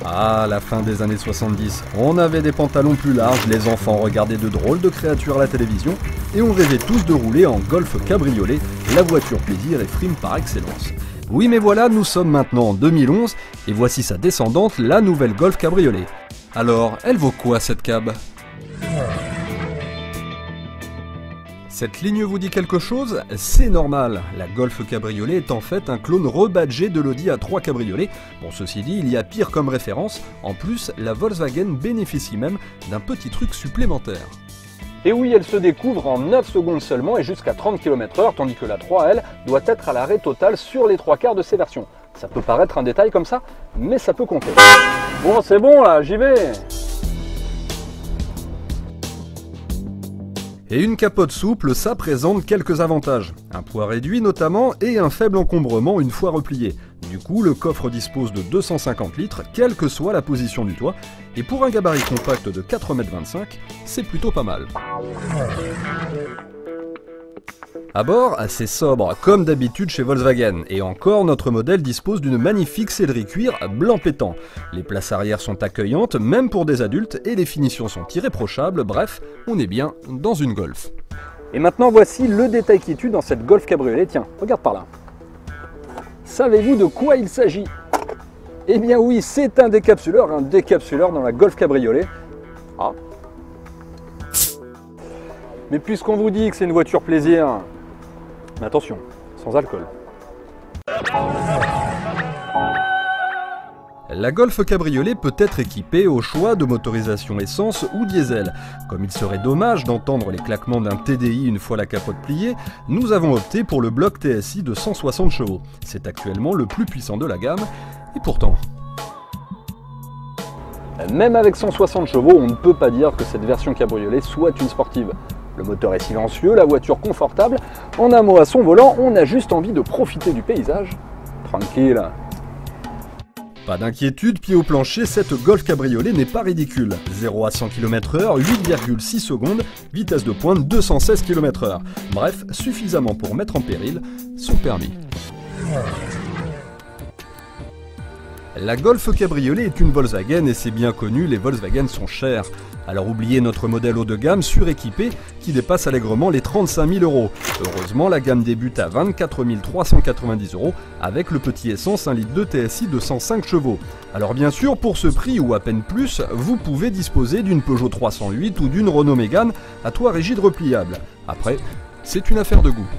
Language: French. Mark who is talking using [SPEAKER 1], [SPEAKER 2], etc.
[SPEAKER 1] Ah, la fin des années 70, on avait des pantalons plus larges, les enfants regardaient de drôles de créatures à la télévision, et on rêvait tous de rouler en Golf cabriolet, la voiture plaisir et frime par excellence. Oui mais voilà, nous sommes maintenant en 2011, et voici sa descendante, la nouvelle Golf cabriolet. Alors, elle vaut quoi cette cab ? Cette ligne vous dit quelque chose? C'est normal, la Golf cabriolet est en fait un clone rebadgé de l'Audi A3 cabriolet. Bon, ceci dit, il y a pire comme référence, en plus la Volkswagen bénéficie même d'un petit truc supplémentaire. Et oui, elle se découvre en 9 secondes seulement et jusqu'à 30 km/h, tandis que la 3L doit être à l'arrêt total sur les 3/4 de ses versions. Ça peut paraître un détail comme ça, mais ça peut compter. Bon, c'est bon là, j'y vais. Et une capote souple, ça présente quelques avantages. Un poids réduit notamment et un faible encombrement une fois replié. Du coup, le coffre dispose de 250 litres, quelle que soit la position du toit. Et pour un gabarit compact de 4,25 m, c'est plutôt pas mal. À bord, assez sobre, comme d'habitude chez Volkswagen, et encore notre modèle dispose d'une magnifique sellerie cuir blanc pétant. Les places arrière sont accueillantes, même pour des adultes, et les finitions sont irréprochables, bref, on est bien dans une Golf. Et maintenant voici le détail qui tue dans cette Golf cabriolet, tiens, regarde par là. Savez-vous de quoi il s'agit? Eh bien oui, c'est un décapsuleur dans la Golf cabriolet. Ah. Mais puisqu'on vous dit que c'est une voiture plaisir, mais attention, sans alcool. La Golf cabriolet peut être équipée au choix de motorisation essence ou diesel. Comme il serait dommage d'entendre les claquements d'un TDI une fois la capote pliée, nous avons opté pour le bloc TSI de 160 chevaux. C'est actuellement le plus puissant de la gamme, et pourtant... Même avec 160 chevaux, on ne peut pas dire que cette version cabriolet soit une sportive. Le moteur est silencieux, la voiture confortable. En un mot, à son volant, on a juste envie de profiter du paysage. Tranquille. Pas d'inquiétude, pied au plancher, cette Golf cabriolet n'est pas ridicule. 0 à 100 km/h, 8,6 secondes, vitesse de pointe 216 km/h. Bref, suffisamment pour mettre en péril son permis. La Golf cabriolet est une Volkswagen et c'est bien connu, les Volkswagen sont chers. Alors oubliez notre modèle haut de gamme suréquipé qui dépasse allègrement les 35 000 €. Heureusement, la gamme débute à 24 390 € avec le petit essence 1 litre de TSI de 105 chevaux. Alors bien sûr, pour ce prix ou à peine plus, vous pouvez disposer d'une Peugeot 308 ou d'une Renault Mégane à toit rigide repliable. Après, c'est une affaire de goût.